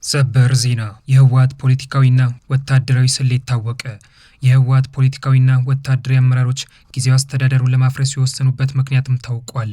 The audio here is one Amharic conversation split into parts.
ሰበር ዜና የህወሓት ፖለቲካዊና ወታደራዊ ስሌት ታወቀ። የህወሓት ፖለቲካዊና ወታደራዊ አመራሮች ጊዜያዊ አስተዳደሩን ለማፍረስ የወሰኑበት ምክንያትም ታውቋል።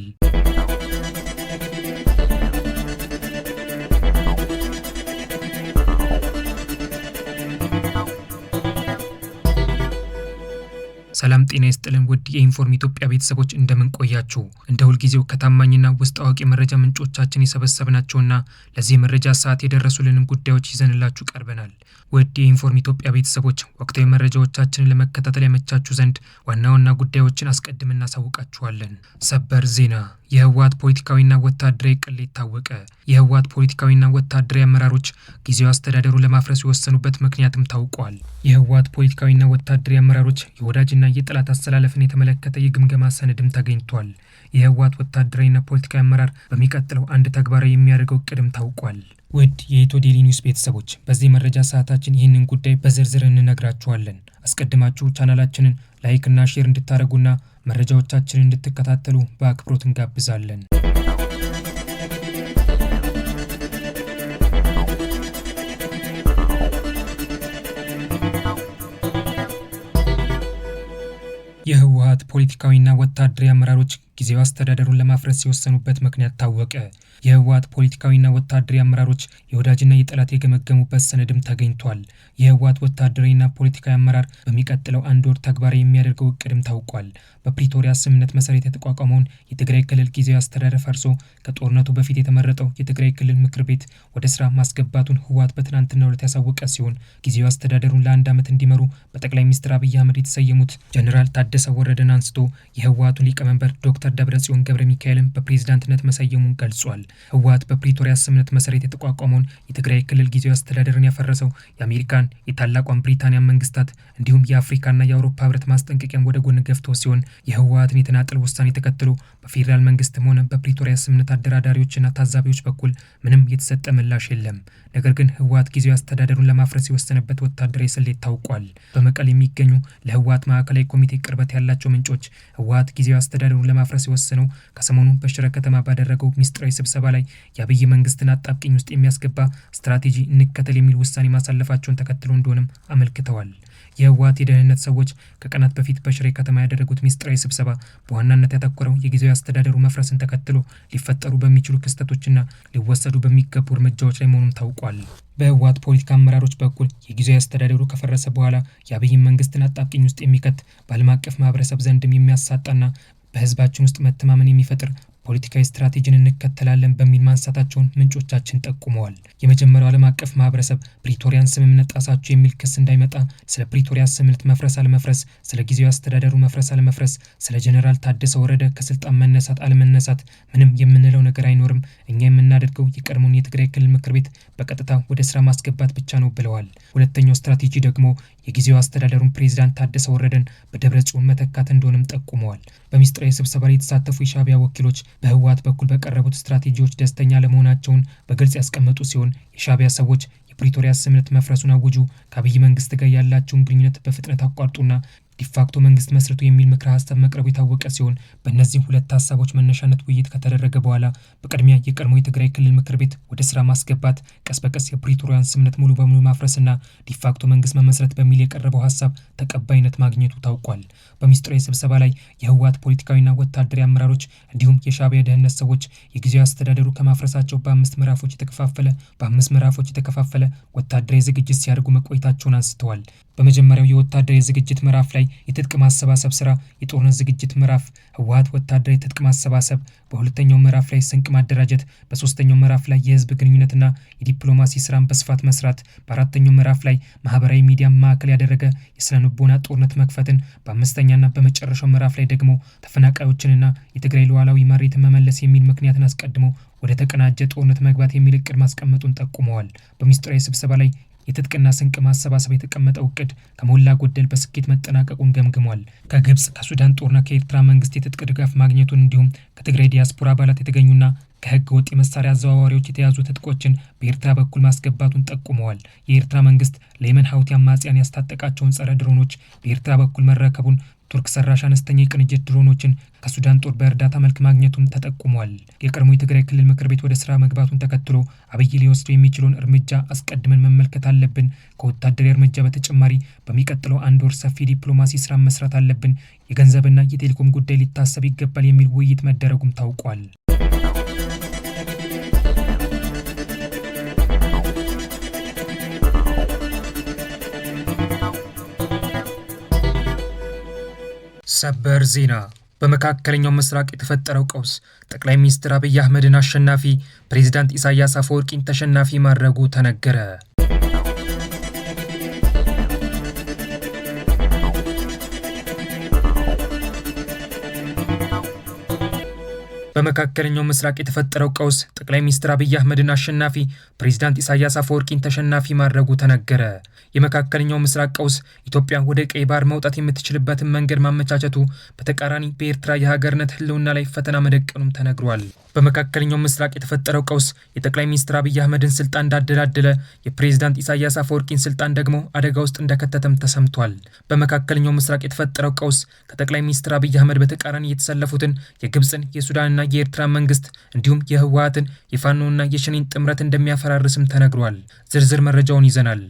ሰላም ጤና ይስጥልን ውድ የኢንፎርም ኢትዮጵያ ቤተሰቦች እንደምን ቆያችሁ? እንደ ሁልጊዜው ከታማኝና ውስጥ አዋቂ መረጃ ምንጮቻችን የሰበሰብናቸውና ለዚህ መረጃ ሰዓት የደረሱልንን ጉዳዮች ይዘንላችሁ ቀርበናል። ውድ የኢንፎርም ኢትዮጵያ ቤተሰቦች ወቅታዊ መረጃዎቻችንን ለመከታተል ያመቻችሁ ዘንድ ዋና ዋና ጉዳዮችን አስቀድመን እናሳውቃችኋለን። ሰበር ዜና የህወሓት ፖለቲካዊና ወታደራዊ ቅሌት ታወቀ። የህወሓት ፖለቲካዊና ወታደራዊ አመራሮች ጊዜያዊ አስተዳደሩን ለማፍረስ የወሰኑበት ምክንያትም ታውቋል። የህወሓት ፖለቲካዊና ወታደራዊ አመራሮች የወዳጅና የጠላት አስተላለፍን የተመለከተ የግምገማ ሰነድም ተገኝቷል። የህወሓት ወታደራዊና ፖለቲካዊ አመራር በሚቀጥለው አንድ ተግባራዊ የሚያደርገው እቅድም ታውቋል። ውድ የኢትዮ ዴይሊ ኒውስ ቤተሰቦች በዚህ መረጃ ሰዓታችን ይህንን ጉዳይ በዝርዝር እንነግራችኋለን። አስቀድማችሁ ቻናላችንን ላይክ እና ሼር እንድታደርጉና መረጃዎቻችንን እንድትከታተሉ በአክብሮት እንጋብዛለን። የህወሓት ፖለቲካዊና ወታደራዊ አመራሮች ጊዜያዊ አስተዳደሩን ለማፍረስ የወሰኑበት ምክንያት ታወቀ። የህወሓት ፖለቲካዊና ወታደራዊ አመራሮች የወዳጅና የጠላት የገመገሙበት ሰነድም ተገኝቷል። የህወሓት ወታደራዊና ፖለቲካዊ አመራር በሚቀጥለው አንድ ወር ተግባራዊ የሚያደርገው እቅድም ታውቋል። በፕሪቶሪያ ስምምነት መሰረት የተቋቋመውን የትግራይ ክልል ጊዜያዊ አስተዳደር ፈርሶ ከጦርነቱ በፊት የተመረጠው የትግራይ ክልል ምክር ቤት ወደ ስራ ማስገባቱን ህወሓት በትናንትናው ዕለት ያሳወቀ ሲሆን ጊዜያዊ አስተዳደሩን ለአንድ ዓመት እንዲመሩ በጠቅላይ ሚኒስትር አብይ አህመድ የተሰየሙት ጀነራል ታደሰ ወረደን አንስቶ የህወሓቱን ሊቀመንበር ዶክተር ደብረጽዮን ገብረ ሚካኤልን በፕሬዝዳንትነት መሰየሙን ገልጿል። ህወሓት በፕሪቶሪያ ስምምነት መሰረት የተቋቋመውን የትግራይ ክልል ጊዜያዊ አስተዳደርን ያፈረሰው የአሜሪካን የታላቋን ብሪታንያ መንግስታት እንዲሁም የአፍሪካና የአውሮፓ ህብረት ማስጠንቀቂያን ወደ ጎን ገፍቶ ሲሆን የህወሓትን የተናጠል ውሳኔ ተከትሎ በፌዴራል መንግስትም ሆነ በፕሪቶሪያ ስምምነት አደራዳሪዎችና ታዛቢዎች በኩል ምንም የተሰጠ ምላሽ የለም። ነገር ግን ህወሓት ጊዜያዊ አስተዳደሩን ለማፍረስ የወሰነበት ወታደራዊ ስሌት ታውቋል። በመቀሌ የሚገኙ ለህወሓት ማዕከላዊ ኮሚቴ ቅርበት ያላቸው ምንጮች ህወሓት ጊዜያዊ አስተዳደሩን ለማፍረስ የወሰነው ከሰሞኑ በሽረ ከተማ ባደረገው ሚስጥራዊ ስብሰባ ላይ የአብይ መንግስትን አጣብቂኝ ውስጥ የሚያስገባ ስትራቴጂ እንከተል የሚል ውሳኔ ማሳለፋቸውን ተከትሎ እንደሆነም አመልክተዋል። የህወሓት የደህንነት ሰዎች ከቀናት በፊት በሽሬ ከተማ ያደረጉት ሚስጥራዊ ስብሰባ በዋናነት ያተኮረው የጊዜያዊ አስተዳደሩ መፍረስን ተከትሎ ሊፈጠሩ በሚችሉ ክስተቶችና ሊወሰዱ በሚገቡ እርምጃዎች ላይ መሆኑም ታውቋል። በህወሓት ፖለቲካ አመራሮች በኩል የጊዜያዊ አስተዳደሩ ከፈረሰ በኋላ የአብይን መንግስትን አጣብቂኝ ውስጥ የሚከት በዓለም አቀፍ ማህበረሰብ ዘንድም የሚያሳጣና በህዝባችን ውስጥ መተማመን የሚፈጥር ፖለቲካዊ ስትራቴጂን እንከተላለን በሚል ማንሳታቸውን ምንጮቻችን ጠቁመዋል። የመጀመሪያው ዓለም አቀፍ ማህበረሰብ ፕሪቶሪያን ስምምነት ጣሳችሁ የሚል ክስ እንዳይመጣ ስለ ፕሪቶሪያ ስምምነት መፍረስ አለመፍረስ፣ ስለ ጊዜያዊ አስተዳደሩ መፍረስ አለመፍረስ፣ ስለ ጀነራል ታደሰ ወረደ ከስልጣን መነሳት አለመነሳት ምንም የምንለው ነገር አይኖርም። እኛ የምናደርገው የቀድሞውን የትግራይ ክልል ምክር ቤት በቀጥታ ወደ ስራ ማስገባት ብቻ ነው ብለዋል። ሁለተኛው ስትራቴጂ ደግሞ የጊዜያዊ አስተዳደሩን ፕሬዝዳንት ታደሰ ወረደን በደብረጽዮን መተካት እንደሆነም ጠቁመዋል። በሚስጥራዊ ስብሰባ ላይ የተሳተፉ የሻዕቢያ ወኪሎች በህወሓት በኩል በቀረቡት ስትራቴጂዎች ደስተኛ ለመሆናቸውን በግልጽ ያስቀመጡ ሲሆን የሻዕቢያ ሰዎች የፕሪቶሪያ ስምምነት መፍረሱን አውጁ፣ ከአብይ መንግስት ጋር ያላቸውን ግንኙነት በፍጥነት አቋርጡና ዲፋክቶ መንግስት መስርቱ የሚል ምክረ ሀሳብ መቅረቡ የታወቀ ሲሆን በእነዚህ ሁለት ሀሳቦች መነሻነት ውይይት ከተደረገ በኋላ በቅድሚያ የቀድሞ የትግራይ ክልል ምክር ቤት ወደ ስራ ማስገባት፣ ቀስ በቀስ የፕሪቶሪያን ስምምነት ሙሉ በሙሉ ማፍረስና ዲፋክቶ መንግስት መመስረት በሚል የቀረበው ሀሳብ ተቀባይነት ማግኘቱ ታውቋል። በሚስጥራዊ ስብሰባ ላይ የህወሓት ፖለቲካዊና ወታደራዊ አመራሮች እንዲሁም የሻዕቢያ ደህንነት ሰዎች የጊዜያዊ አስተዳደሩ ከማፍረሳቸው በአምስት ምዕራፎች የተከፋፈለ ወታደራዊ ዝግጅት ሲያደርጉ መቆየታቸውን አንስተዋል። በመጀመሪያው የወታደራዊ ዝግጅት ምዕራፍ ላይ የትጥቅ ማሰባሰብ ስራ፣ የጦርነት ዝግጅት ምዕራፍ ህወሓት ወታደራዊ ትጥቅ ማሰባሰብ፣ በሁለተኛው ምዕራፍ ላይ ስንቅ ማደራጀት፣ በሶስተኛው ምዕራፍ ላይ የህዝብ ግንኙነትና የዲፕሎማሲ ስራን በስፋት መስራት፣ በአራተኛው ምዕራፍ ላይ ማህበራዊ ሚዲያ ማዕከል ያደረገ የስነ ልቦና ጦርነት መክፈትን፣ በአምስተኛና በመጨረሻው ምዕራፍ ላይ ደግሞ ተፈናቃዮችንና የትግራይ ሉዓላዊ መሬትን መመለስ የሚል ምክንያትን አስቀድሞ ወደ ተቀናጀ ጦርነት መግባት የሚል እቅድ ማስቀመጡን ጠቁመዋል። በሚስጥራዊ ስብሰባ ላይ የትጥቅና ስንቅ ማሰባሰብ የተቀመጠው እቅድ ከሞላ ጎደል በስኬት መጠናቀቁን ገምግሟል። ከግብጽ፣ ከሱዳን ጦርና ከኤርትራ መንግስት የትጥቅ ድጋፍ ማግኘቱን እንዲሁም ከትግራይ ዲያስፖራ አባላት የተገኙና ከህገ ወጥ የመሳሪያ አዘዋዋሪዎች የተያዙ ትጥቆችን በኤርትራ በኩል ማስገባቱን ጠቁመዋል። የኤርትራ መንግስት ለየመን ሀውቲ አማጽያን ያስታጠቃቸውን ጸረ ድሮኖች በኤርትራ በኩል መረከቡን፣ ቱርክ ሰራሽ አነስተኛ የቅንጅት ድሮኖችን ከሱዳን ጦር በእርዳታ መልክ ማግኘቱን ተጠቁሟል። የቀድሞ የትግራይ ክልል ምክር ቤት ወደ ስራ መግባቱን ተከትሎ አብይ ሊወስደው የሚችለውን እርምጃ አስቀድመን መመልከት አለብን። ከወታደራዊ እርምጃ በተጨማሪ በሚቀጥለው 1 ወር ሰፊ ዲፕሎማሲ ስራ መስራት አለብን። የገንዘብና የቴሌኮም ጉዳይ ሊታሰብ ይገባል የሚል ውይይት መደረጉም ታውቋል። ሰበር ዜና። በመካከለኛው ምስራቅ የተፈጠረው ቀውስ ጠቅላይ ሚኒስትር አብይ አህመድን አሸናፊ፣ ፕሬዝዳንት ኢሳያስ አፈወርቂን ተሸናፊ ማድረጉ ተነገረ። በመካከለኛው ምስራቅ የተፈጠረው ቀውስ ጠቅላይ ሚኒስትር አብይ አህመድን አሸናፊ፣ ፕሬዝዳንት ኢሳያስ አፈወርቂን ተሸናፊ ማድረጉ ተነገረ። የመካከለኛው ምስራቅ ቀውስ ኢትዮጵያ ወደ ቀይ ባህር መውጣት የምትችልበትን መንገድ ማመቻቸቱ፣ በተቃራኒ በኤርትራ የሀገርነት ህልውና ላይ ፈተና መደቀኑም ተነግሯል። በመካከለኛው ምስራቅ የተፈጠረው ቀውስ የጠቅላይ ሚኒስትር አብይ አህመድን ስልጣን እንዳደላደለ፣ የፕሬዝዳንት ኢሳያስ አፈወርቂን ስልጣን ደግሞ አደጋ ውስጥ እንደከተተም ተሰምቷል። በመካከለኛው ምስራቅ የተፈጠረው ቀውስ ከጠቅላይ ሚኒስትር አብይ አህመድ በተቃራኒ የተሰለፉትን የግብፅን፣ የሱዳንና የኤርትራ መንግስት እንዲሁም የህወሓትን፣ የፋኖና የሸኔን ጥምረት እንደሚያፈራርስም ተነግሯል። ዝርዝር መረጃውን ይዘናል።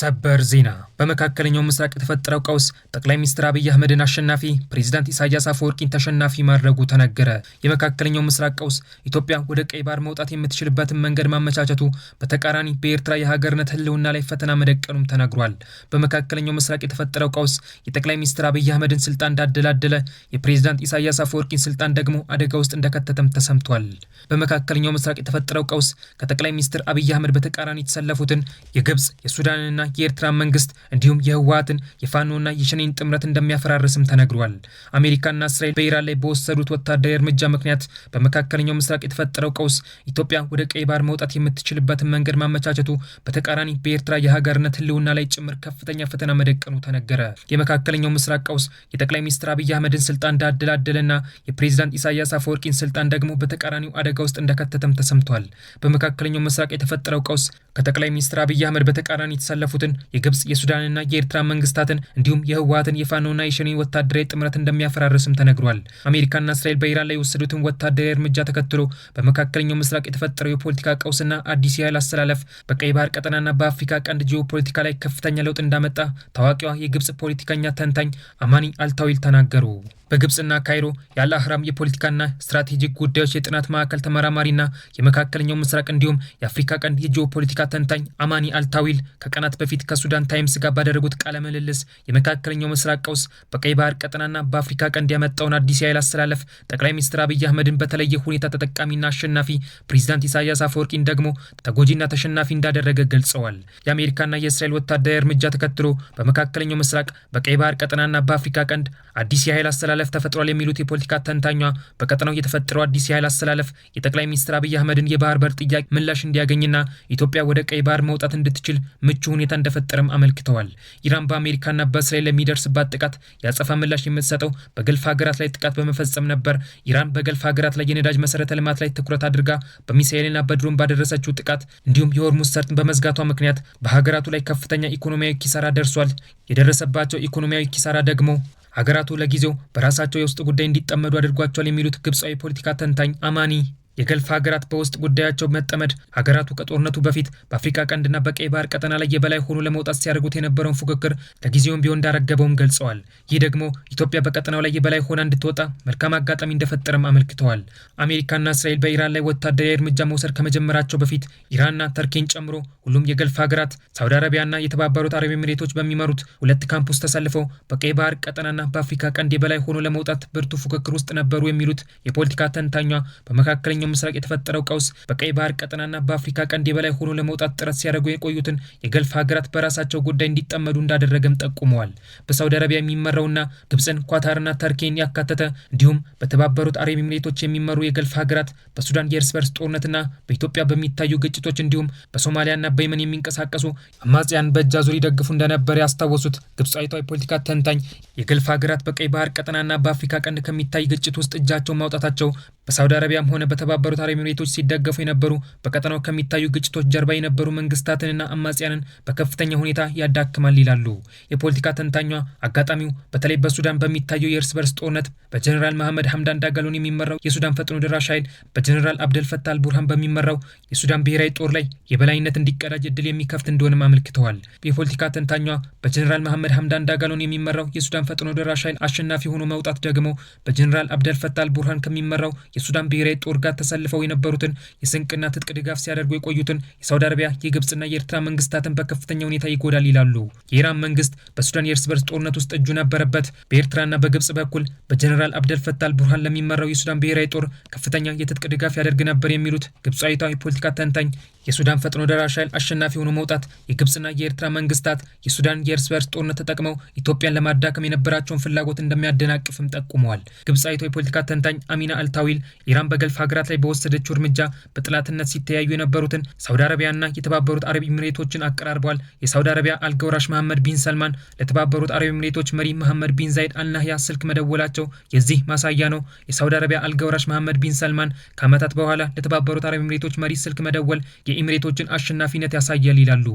ሰበር ዜና። በመካከለኛው ምስራቅ የተፈጠረው ቀውስ ጠቅላይ ሚኒስትር አብይ አህመድን አሸናፊ፣ ፕሬዝዳንት ኢሳያስ አፈወርቂን ተሸናፊ ማድረጉ ተነገረ። የመካከለኛው ምስራቅ ቀውስ ኢትዮጵያ ወደ ቀይ ባህር መውጣት የምትችልበትን መንገድ ማመቻቸቱ፣ በተቃራኒ በኤርትራ የሀገርነት ህልውና ላይ ፈተና መደቀኑም ተነግሯል። በመካከለኛው ምስራቅ የተፈጠረው ቀውስ የጠቅላይ ሚኒስትር አብይ አህመድን ስልጣን እንዳደላደለ፣ የፕሬዝዳንት ኢሳያስ አፈወርቂን ስልጣን ደግሞ አደጋ ውስጥ እንደከተተም ተሰምቷል። በመካከለኛው ምስራቅ የተፈጠረው ቀውስ ከጠቅላይ ሚኒስትር አብይ አህመድ በተቃራኒ የተሰለፉትን የግብፅ፣ የሱዳንና የኤርትራ መንግስት እንዲሁም የህወሓትን፣ የፋኖና የሸኔን ጥምረት እንደሚያፈራርስም ተነግሯል። አሜሪካና እስራኤል በኢራን ላይ በወሰዱት ወታደራዊ እርምጃ ምክንያት በመካከለኛው ምስራቅ የተፈጠረው ቀውስ ኢትዮጵያ ወደ ቀይ ባህር መውጣት የምትችልበትን መንገድ ማመቻቸቱ፣ በተቃራኒ በኤርትራ የሀገርነት ህልውና ላይ ጭምር ከፍተኛ ፈተና መደቀኑ ተነገረ። የመካከለኛው ምስራቅ ቀውስ የጠቅላይ ሚኒስትር አብይ አህመድን ስልጣን እንዳደላደለና የፕሬዝዳንት ኢሳያስ አፈወርቂን ስልጣን ደግሞ በተቃራኒው አደጋ ውስጥ እንደከተተም ተሰምቷል። በመካከለኛው ምስራቅ የተፈጠረው ቀውስ ከጠቅላይ ሚኒስትር አብይ አህመድ በተቃራኒ የተሰለፉትን የግብፅ፣ የሱዳንና የኤርትራ መንግስታትን እንዲሁም የህወሓትን፣ የፋኖና የሸኔ ወታደራዊ ጥምረት እንደሚያፈራርስም ተነግሯል። አሜሪካና እስራኤል በኢራን ላይ የወሰዱትን ወታደራዊ እርምጃ ተከትሎ በመካከለኛው ምስራቅ የተፈጠረው የፖለቲካ ቀውስና አዲስ የኃይል አስተላለፍ በቀይ ባህር ቀጠናና በአፍሪካ ቀንድ ጂኦፖለቲካ ላይ ከፍተኛ ለውጥ እንዳመጣ ታዋቂዋ የግብፅ ፖለቲከኛ ተንታኝ አማኒ አልታዊል ተናገሩ። በግብፅና ካይሮ የአል አህራም የፖለቲካና ስትራቴጂክ ጉዳዮች የጥናት ማዕከል ተመራማሪና የመካከለኛው ምስራቅ እንዲሁም የአፍሪካ ቀንድ የጂኦፖለቲካ ተንታኝ አማኒ አልታዊል ከቀናት በፊት ከሱዳን ታይምስ ጋር ባደረጉት ቃለ ምልልስ የመካከለኛው ምስራቅ ቀውስ በቀይ ባህር ቀጠናና በአፍሪካ ቀንድ ያመጣውን አዲስ የኃይል አስተላለፍ ጠቅላይ ሚኒስትር አብይ አህመድን በተለየ ሁኔታ ተጠቃሚና አሸናፊ፣ ፕሬዝዳንት ኢሳያስ አፈወርቂን ደግሞ ተጎጂና ተሸናፊ እንዳደረገ ገልጸዋል። የአሜሪካና የእስራኤል ወታደራዊ እርምጃ ተከትሎ በመካከለኛው ምስራቅ በቀይ ባህር ቀጠናና በአፍሪካ ቀንድ አዲስ የኃይል አስተላለፍ ተፈጥሯል የሚሉት የፖለቲካ ተንታኟ በቀጠናው የተፈጠረው አዲስ የኃይል አስተላለፍ የጠቅላይ ሚኒስትር አብይ አህመድን የባህር በር ጥያቄ ምላሽ እንዲያገኝና ኢትዮጵያ ወደ ቀይ ባህር መውጣት እንድትችል ምቹ ሁኔታ እንደፈጠረም አመልክተዋል። ኢራን በአሜሪካና በእስራኤል ለሚደርስባት ጥቃት ያጸፋ ምላሽ የምትሰጠው በገልፍ ሀገራት ላይ ጥቃት በመፈጸም ነበር። ኢራን በገልፍ ሀገራት ላይ የነዳጅ መሰረተ ልማት ላይ ትኩረት አድርጋ በሚሳኤልና በድሮን ባደረሰችው ጥቃት እንዲሁም የሆርሙዝ ሰርጥን በመዝጋቷ ምክንያት በሀገራቱ ላይ ከፍተኛ ኢኮኖሚያዊ ኪሳራ ደርሷል። የደረሰባቸው ኢኮኖሚያዊ ኪሳራ ደግሞ ሀገራቱ ለጊዜው በራሳቸው የውስጥ ጉዳይ እንዲጠመዱ አድርጓቸዋል የሚሉት ግብፃዊ ፖለቲካ ተንታኝ አማኒ የገልፍ ሀገራት በውስጥ ጉዳያቸው መጠመድ ሀገራቱ ከጦርነቱ በፊት በአፍሪካ ቀንድና በቀይ ባህር ቀጠና ላይ የበላይ ሆኖ ለመውጣት ሲያደርጉት የነበረውን ፉክክር ለጊዜውም ቢሆን እንዳረገበውም ገልጸዋል። ይህ ደግሞ ኢትዮጵያ በቀጠናው ላይ የበላይ ሆና እንድትወጣ መልካም አጋጣሚ እንደፈጠረም አመልክተዋል። አሜሪካና እስራኤል በኢራን ላይ ወታደራዊ እርምጃ መውሰድ ከመጀመራቸው በፊት ኢራንና ተርኪን ጨምሮ ሁሉም የገልፍ ሀገራት ሳውዲ አረቢያና የተባበሩት አረብ ኤሚሬቶች በሚመሩት 2 ካምፕስ ተሰልፈው በቀይ ባህር ቀጠናና በአፍሪካ ቀንድ የበላይ ሆኖ ለመውጣት ብርቱ ፉክክር ውስጥ ነበሩ የሚሉት የፖለቲካ ተንታኟ በመካከለኛው በመካከለኛው ምስራቅ የተፈጠረው ቀውስ በቀይ ባህር ቀጠናና በአፍሪካ ቀንድ የበላይ ሆኖ ለመውጣት ጥረት ሲያደርጉ የቆዩትን የገልፍ ሀገራት በራሳቸው ጉዳይ እንዲጠመዱ እንዳደረገም ጠቁመዋል። በሳውዲ አረቢያ የሚመራውና ግብፅን፣ ኳታርና ተርኬን ያካተተ እንዲሁም በተባበሩት አረብ ኤሚሬቶች የሚመሩ የገልፍ ሀገራት በሱዳን የእርስ በርስ ጦርነትና በኢትዮጵያ በሚታዩ ግጭቶች እንዲሁም በሶማሊያና በየመን የሚንቀሳቀሱ አማጽያን በእጅ አዙር ይደግፉ እንደነበር ያስታወሱት ግብፃዊቷ የፖለቲካ ተንታኝ የገልፍ ሀገራት በቀይ ባህር ቀጠናና በአፍሪካ ቀንድ ከሚታይ ግጭት ውስጥ እጃቸውን ማውጣታቸው በሳውዲ አረቢያም ሆነ በተባበሩት አረብ ኤሚሬቶች ሲደገፉ የነበሩ በቀጠናው ከሚታዩ ግጭቶች ጀርባ የነበሩ መንግስታትንና አማጽያንን በከፍተኛ ሁኔታ ያዳክማል ይላሉ። የፖለቲካ ተንታኟ አጋጣሚው በተለይ በሱዳን በሚታየው የእርስ በርስ ጦርነት በጀኔራል መሐመድ ሐምዳን ዳጋሎን የሚመራው የሱዳን ፈጥኖ ደራሽ ኃይል በጀኔራል አብደል ፈታህ አልቡርሃን በሚመራው የሱዳን ብሔራዊ ጦር ላይ የበላይነት እንዲቀዳጅ እድል የሚከፍት እንደሆነም አመልክተዋል። የፖለቲካ ተንታኟ በጀኔራል መሐመድ ሐምዳን ዳጋሎን የሚመራው የሱዳን ፈጥኖ ደራሽ ኃይል አሸናፊ ሆኖ መውጣት ደግሞ በጀኔራል አብደል ፈታህ አልቡርሃን ከሚመራው የሱዳን ብሔራዊ ጦር ጋር ተሰልፈው የነበሩትን የስንቅና ትጥቅ ድጋፍ ሲያደርጉ የቆዩትን የሳውዲ አረቢያ የግብፅና የኤርትራ መንግስታትን በከፍተኛ ሁኔታ ይጎዳል ይላሉ። የኢራን መንግስት በሱዳን የእርስ በርስ ጦርነት ውስጥ እጁ ነበረበት። በኤርትራና በግብፅ በኩል በጀኔራል አብደል ፈታህ አልቡርሃን ለሚመራው የሱዳን ብሔራዊ ጦር ከፍተኛ የትጥቅ ድጋፍ ያደርግ ነበር የሚሉት ግብፃዊቷ የፖለቲካ ተንታኝ የሱዳን ፈጥኖ ደራሽ ኃይል አሸናፊ ሆኖ መውጣት የግብፅና የኤርትራ መንግስታት የሱዳን የእርስ በርስ ጦርነት ተጠቅመው ኢትዮጵያን ለማዳከም የነበራቸውን ፍላጎት እንደሚያደናቅፍም ጠቁመዋል። ግብፃዊቷ የፖለቲካ ተንታኝ አሚና አልታዊል ኢራን በገልፍ ሀገራት ላይ በወሰደችው እርምጃ በጥላትነት ሲተያዩ የነበሩትን ሳውዲ አረቢያና የተባበሩት አረብ ኤሚሬቶችን አቀራርበዋል። የሳውዲ አረቢያ አልጋውራሽ መሐመድ ቢን ሰልማን ለተባበሩት አረብ ኤሚሬቶች መሪ መሐመድ ቢን ዛይድ አልናህያ ስልክ መደወላቸው የዚህ ማሳያ ነው። የሳውዲ አረቢያ አልጋውራሽ መሐመድ ቢን ሰልማን ከዓመታት በኋላ ለተባበሩት አረብ ኤሚሬቶች መሪ ስልክ መደወል የኤሚሬቶችን አሸናፊነት ያሳያል ይላሉ።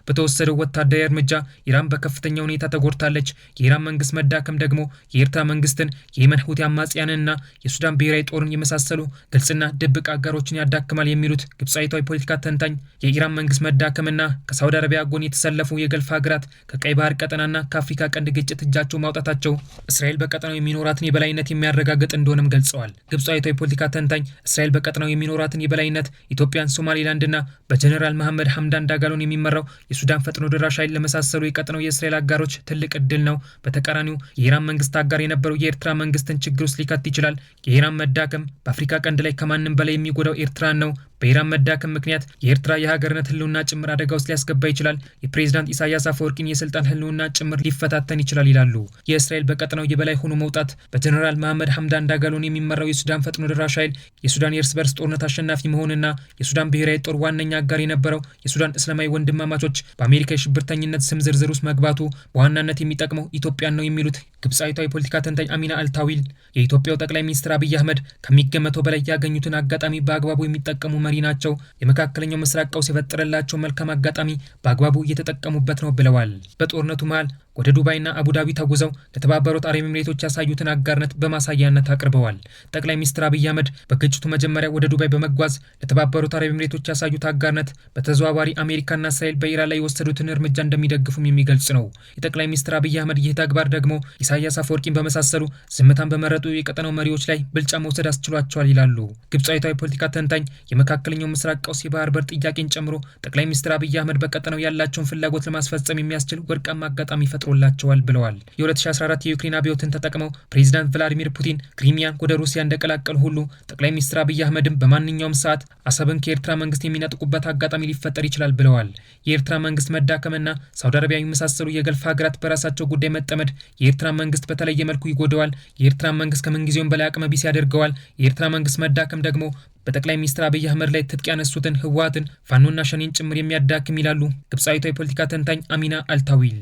በተወሰደው ወታደራዊ እርምጃ ኢራን በከፍተኛ ሁኔታ ተጎድታለች። የኢራን መንግስት መዳከም ደግሞ የኤርትራ መንግስትን፣ የየመን ሁቲ አማጽያንንና የሱዳን ብሔራዊ ጦርን የመሳሰሉ ግልጽና ድብቅ አጋሮችን ያዳክማል የሚሉት ግብፃዊቷ የፖለቲካ ተንታኝ የኢራን መንግስት መዳከምና ከሳውዲ አረቢያ ጎን የተሰለፉ የገልፍ ሀገራት ከቀይ ባህር ቀጠናና ከአፍሪካ ቀንድ ግጭት እጃቸው ማውጣታቸው እስራኤል በቀጠናው የሚኖራትን የበላይነት የሚያረጋግጥ እንደሆነም ገልጸዋል። ግብፃዊቷ የፖለቲካ ተንታኝ እስራኤል በቀጠናው የሚኖራትን የበላይነት ኢትዮጵያን፣ ሶማሌላንድና በጀኔራል መሐመድ ሐምዳን ዳጋሎን የሚመራው የሱዳን ፈጥኖ ደራሽ ኃይል ለመሳሰሉ የቀጠናው የእስራኤል አጋሮች ትልቅ እድል ነው። በተቃራኒው የኢራን መንግስት አጋር የነበረው የኤርትራ መንግስትን ችግር ውስጥ ሊከት ይችላል። የኢራን መዳከም በአፍሪካ ቀንድ ላይ ከማንም በላይ የሚጎዳው ኤርትራን ነው። በኢራን መዳከም ምክንያት የኤርትራ የሀገርነት ህልውና ጭምር አደጋ ውስጥ ሊያስገባ ይችላል። የፕሬዝዳንት ኢሳያስ አፈወርቂን የስልጣን ህልውና ጭምር ሊፈታተን ይችላል ይላሉ። የእስራኤል በቀጠናው የበላይ ሆኖ መውጣት በጀኔራል መሐመድ ሐምዳን ዳጋሎን የሚመራው የሱዳን ፈጥኖ ደራሽ ኃይል የሱዳን የእርስ በርስ ጦርነት አሸናፊ መሆንና የሱዳን ብሔራዊ ጦር ዋነኛ አጋር የነበረው የሱዳን እስላማዊ ወንድማማቾች በአሜሪካ የሽብርተኝነት ስም ዝርዝር ውስጥ መግባቱ በዋናነት የሚጠቅመው ኢትዮጵያን ነው የሚሉት ግብፃዊቷ የፖለቲካ ተንታኝ አሚና አልታዊል የኢትዮጵያው ጠቅላይ ሚኒስትር አብይ አህመድ ከሚገመተው በላይ ያገኙትን አጋጣሚ በአግባቡ የሚጠቀሙ መሪ ናቸው። የመካከለኛው ምስራቅ ቀውስ የፈጠረላቸው መልካም አጋጣሚ በአግባቡ እየተጠቀሙበት ነው ብለዋል። በጦርነቱ መሃል ወደ ዱባይና አቡዳቢ ተጉዘው ለተባበሩት አረብ ኤሚሬቶች ያሳዩትን አጋርነት በማሳያነት አቅርበዋል። ጠቅላይ ሚኒስትር አብይ አህመድ በግጭቱ መጀመሪያ ወደ ዱባይ በመጓዝ ለተባበሩት አረብ ኤሚሬቶች ያሳዩት አጋርነት በተዘዋዋሪ አሜሪካና እስራኤል በኢራን ላይ የወሰዱትን እርምጃ እንደሚደግፉም የሚገልጽ ነው። የጠቅላይ ሚኒስትር አብይ አህመድ ይህ ተግባር ደግሞ ኢሳያስ አፈወርቂን በመሳሰሉ ዝምታን በመረጡ የቀጠናው መሪዎች ላይ ብልጫ መውሰድ አስችሏቸዋል ይላሉ። ግብፃዊቷ የፖለቲካ ተንታኝ የመካከለኛው ምስራቅ ቀውስ የባህር በር ጥያቄን ጨምሮ ጠቅላይ ሚኒስትር አብይ አህመድ በቀጠናው ያላቸውን ፍላጎት ለማስፈጸም የሚያስችል ወርቃማ አጋጣሚ ፈጥሮላቸዋል ብለዋል። የ2014 የዩክሬን አብዮትን ተጠቅመው ፕሬዚዳንት ቭላዲሚር ፑቲን ክሪሚያን ወደ ሩሲያ እንደቀላቀሉ ሁሉ ጠቅላይ ሚኒስትር አብይ አህመድም በማንኛውም ሰዓት አሰብን ከኤርትራ መንግስት የሚነጥቁበት አጋጣሚ ሊፈጠር ይችላል ብለዋል። የኤርትራ መንግስት መዳከምና ሳውዲ አረቢያ የመሳሰሉ የገልፍ ሀገራት በራሳቸው ጉዳይ መጠመድ የኤርትራ መንግስት በተለየ መልኩ ይጎደዋል። የኤርትራ መንግስት ከምንጊዜውም በላይ አቅመ ቢስ ያደርገዋል። የኤርትራ መንግስት መዳከም ደግሞ በጠቅላይ ሚኒስትር አብይ አህመድ ላይ ትጥቅ ያነሱትን ህወሓትን፣ ፋኖና ሸኔን ጭምር የሚያዳክም ይላሉ ግብፃዊቷ የፖለቲካ ተንታኝ አሚና አልታዊል።